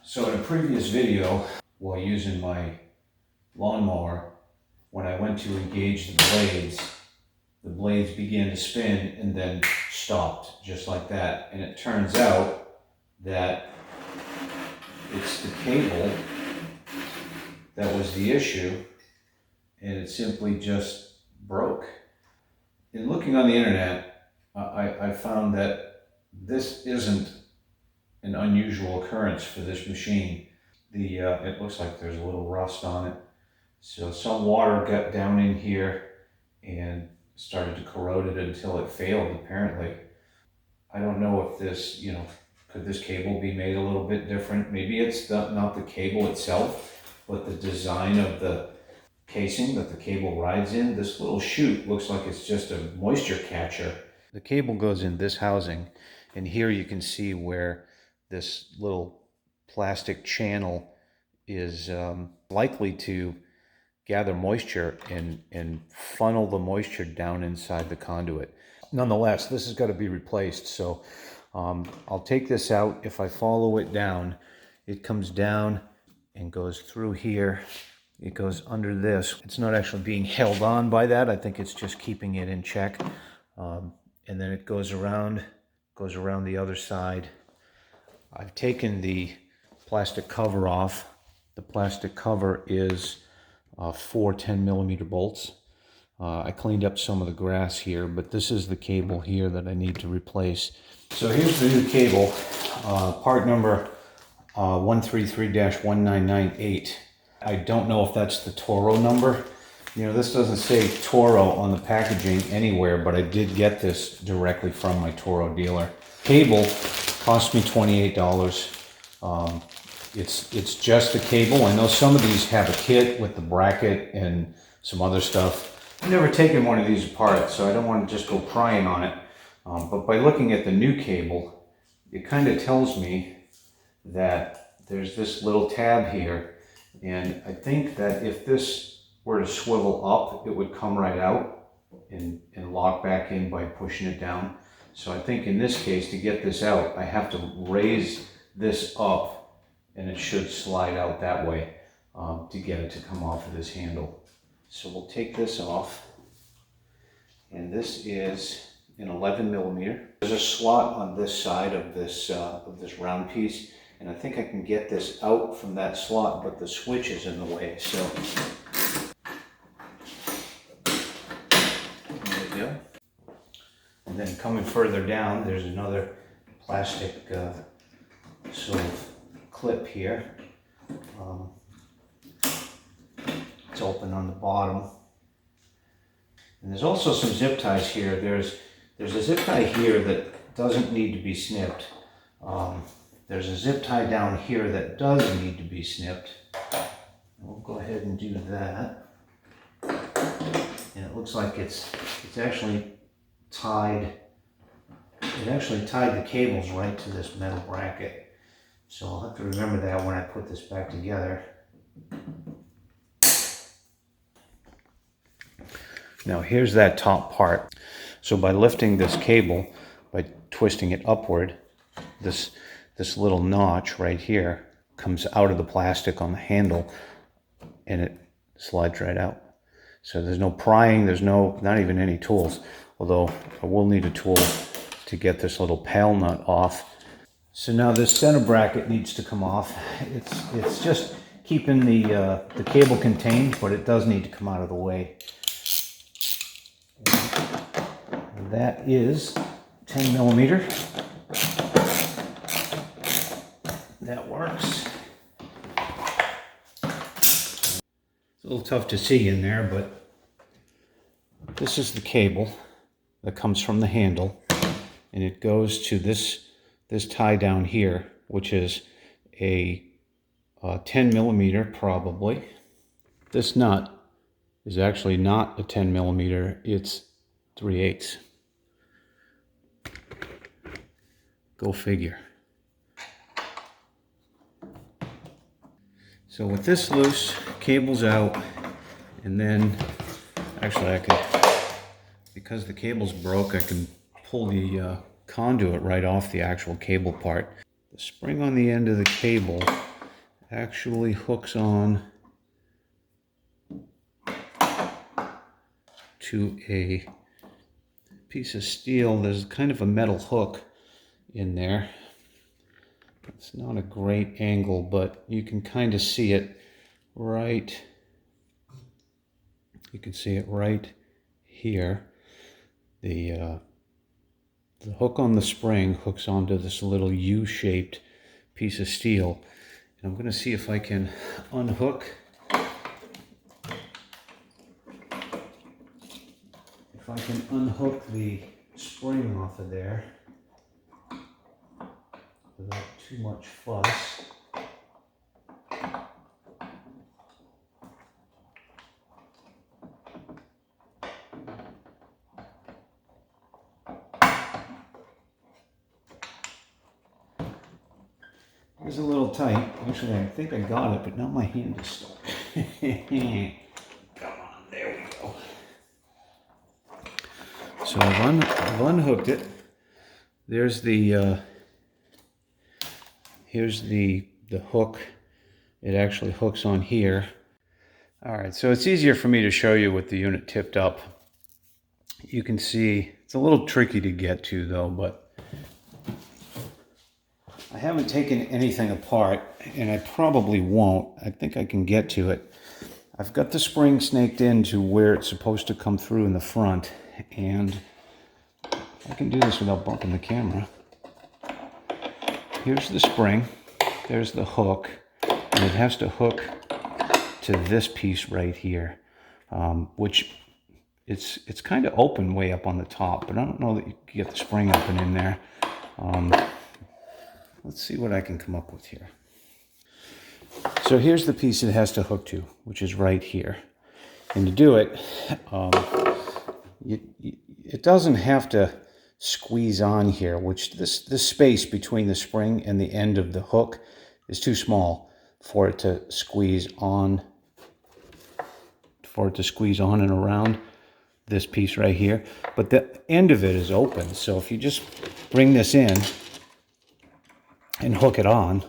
So in a previous video, while using my lawnmower, when I went to engage the blades began to spin and then stopped, just like that. And it turns out that it's the cable that was the issue, and it simply just broke. In looking on the internet, I found that this isn't an unusual occurrence for this machine. It looks like there's a little rust on it. So some water got down in here and started to corrode it until it failed, apparently. I don't know if this, could this cable be made a little bit different? Maybe it's not the cable itself, but the design of the casing that the cable rides in. This little chute looks like it's just a moisture catcher. The cable goes in this housing, and here you can see where this little plastic channel is likely to gather moisture and funnel the moisture down inside the conduit. Nonetheless, this has got to be replaced, so I'll take this out. If I follow it down, it comes down and goes through here. It goes under this. It's not actually being held on by that. I think it's just keeping it in check. And then it goes around the other side. I've taken the plastic cover off. The plastic cover is 4 10mm bolts. I cleaned up some of the grass here, but this is the cable here that I need to replace. So here's the new cable, part number 133-1998. I don't know if that's the Toro number. This doesn't say Toro on the packaging anywhere, but I did get this directly from my Toro dealer. Cable cost me $28. It's just the cable. I know some of these have a kit with the bracket and some other stuff. I've never taken one of these apart, so I don't want to just go prying on it. But by looking at the new cable, it kind of tells me that there's this little tab here. And I think that if this were to swivel up, it would come right out and lock back in by pushing it down. So I think in this case, to get this out, I have to raise this up, and it should slide out that way to get it to come off of this handle. So we'll take this off, and this is an 11mm. There's a slot on this side of this round piece, and I think I can get this out from that slot, but the switch is in the way. So there we go. And then coming further down, there's another plastic sort of clip here. It's open on the bottom. And there's also some zip ties here. There's a zip tie here that doesn't need to be snipped. There's a zip tie down here that does need to be snipped. We'll go ahead and do that. And it looks like it's actually tied. It actually tied the cables right to this metal bracket. So I'll have to remember that when I put this back together. Now here's that top part. So by lifting this cable, by twisting it upward, this little notch right here comes out of the plastic on the handle, and it slides right out. So there's no prying, there's not even any tools, although I will need a tool to get this little pail nut off. So now this center bracket needs to come off. It's just keeping the cable contained, but it does need to come out of the way. And that is 10mm. That works. It's a little tough to see in there, but this is the cable that comes from the handle, and it goes to this tie down here, which is a 10mm probably. This nut is actually not a 10mm, it's 3/8. Go figure. So with this loose, cable's out, and then actually I could, because the cable's broke, I can pull the conduit right off the actual cable part. The spring on the end of the cable actually hooks on to a piece of steel. There's kind of a metal hook in there. It's not a great angle, but you can kind of see it right. You can see it right here. The hook on the spring hooks onto this little U-shaped piece of steel. And I'm going to see if I can unhook. If I can unhook the spring off of there without too much fuss. It was a little tight. Actually, I think I got it, but now my hand is stuck. Come on, there we go. So I've unhooked it. There's the here's the hook. It actually hooks on here. All right, so it's easier for me to show you with the unit tipped up. You can see it's a little tricky to get to though, but I haven't taken anything apart, and I probably won't. I think I can get to it. I've got the spring snaked into where it's supposed to come through in the front, and I can do this without bumping the camera. Here's the spring, there's the hook, and it has to hook to this piece right here, which it's kind of open way up on the top, but I don't know that you can get the spring open in there. Let's see what I can come up with here. So here's the piece it has to hook to, which is right here. And to do it, it doesn't have to squeeze on here, which this space between the spring and the end of the hook is too small for it to squeeze on, and around this piece right here. But the end of it is open. So if you just bring this in and hook it on,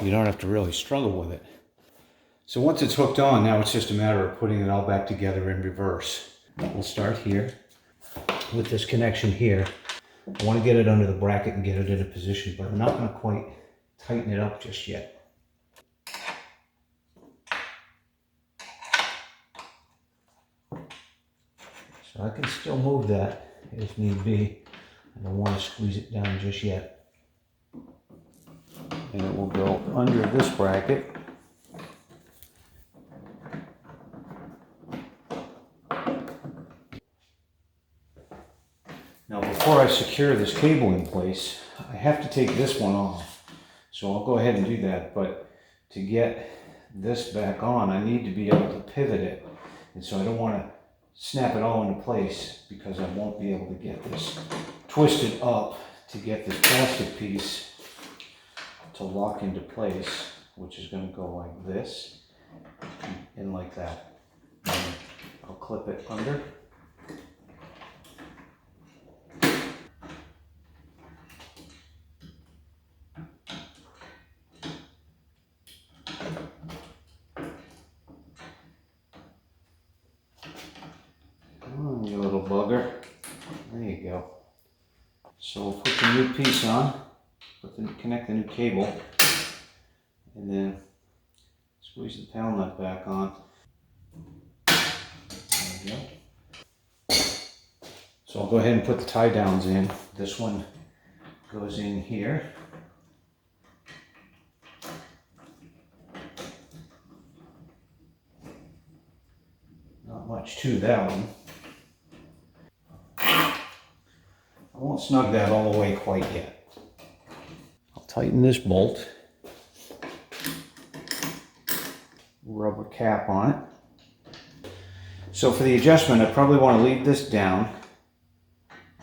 you don't have to really struggle with it. So once it's hooked on, now it's just a matter of putting it all back together in reverse. We'll start here with this connection here. I want to get it under the bracket and get it in a position, but I'm not going to quite tighten it up just yet. So I can still move that if need be. I don't want to squeeze it down just yet. And it will go under this bracket. Now before I secure this cable in place, I have to take this one off. So I'll go ahead and do that, but to get this back on, I need to be able to pivot it. And so I don't want to snap it all into place because I won't be able to get this twisted up to get this plastic piece to lock into place, which is going to go like this and like that. And I'll clip it under. Come on, you little bugger. There you go. So we'll put the new piece on. Connect the new cable, and then squeeze the paddle nut back on. There we go. So I'll go ahead and put the tie downs in. This one goes in here. Not much to that one. I won't snug that all the way quite yet. Tighten this bolt, rubber cap on it. So for the adjustment, I probably want to leave this down.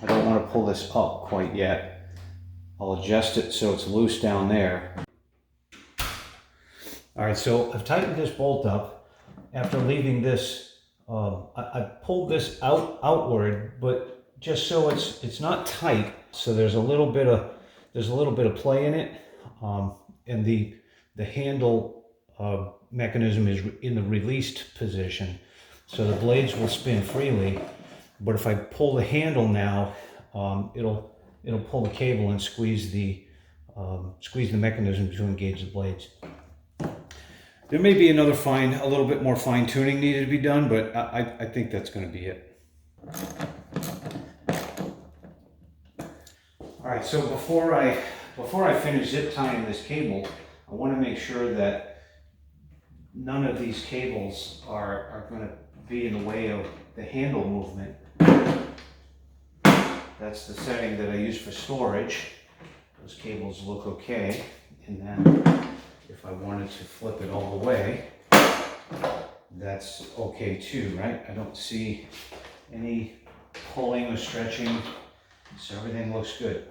I don't want to pull this up quite yet. I'll adjust it so it's loose down there. All right, so I've tightened this bolt up. After leaving this, I pulled this outward, but just so it's not tight. So there's a little bit of play in it, and the the handle mechanism is in the released position, so the blades will spin freely. But if I pull the handle now, it'll pull the cable and squeeze the mechanism to engage the blades. There may be a little bit more fine tuning needed to be done, but I think that's going to be it. All right, so before I finish zip tying this cable, I want to make sure that none of these cables are going to be in the way of the handle movement. That's the setting that I use for storage. Those cables look okay. And then if I wanted to flip it all the way, that's okay too, right? I don't see any pulling or stretching, so everything looks good.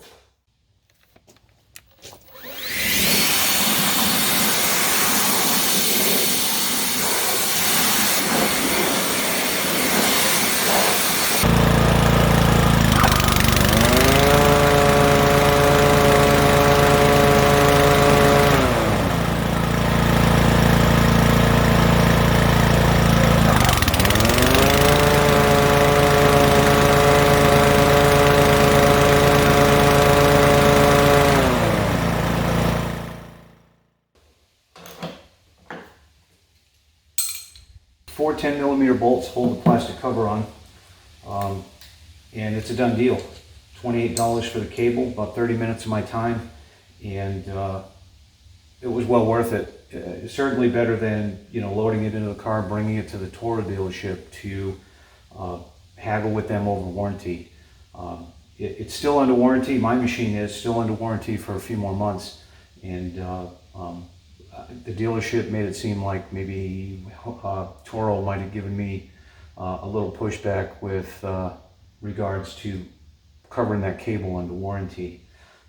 Four 10mm bolts hold the plastic cover on, and it's a done deal. $28 for the cable, about 30 minutes of my time, and it was well worth it. It's certainly better than loading it into the car, bringing it to the Toro dealership to haggle with them over warranty. It's still under warranty. My machine is still under warranty for a few more months, and the dealership made it seem like maybe Toro might have given me a little pushback with regards to covering that cable under warranty.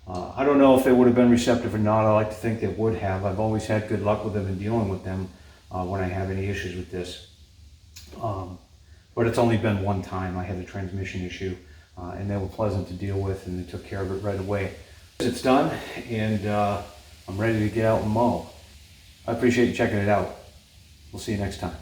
I don't know if they would have been receptive or not. I like to think they would have. I've always had good luck with them in dealing with them when I have any issues with this. But it's only been one time I had a transmission issue, and they were pleasant to deal with, and they took care of it right away. It's done, and I'm ready to get out and mow. I appreciate you checking it out. We'll see you next time.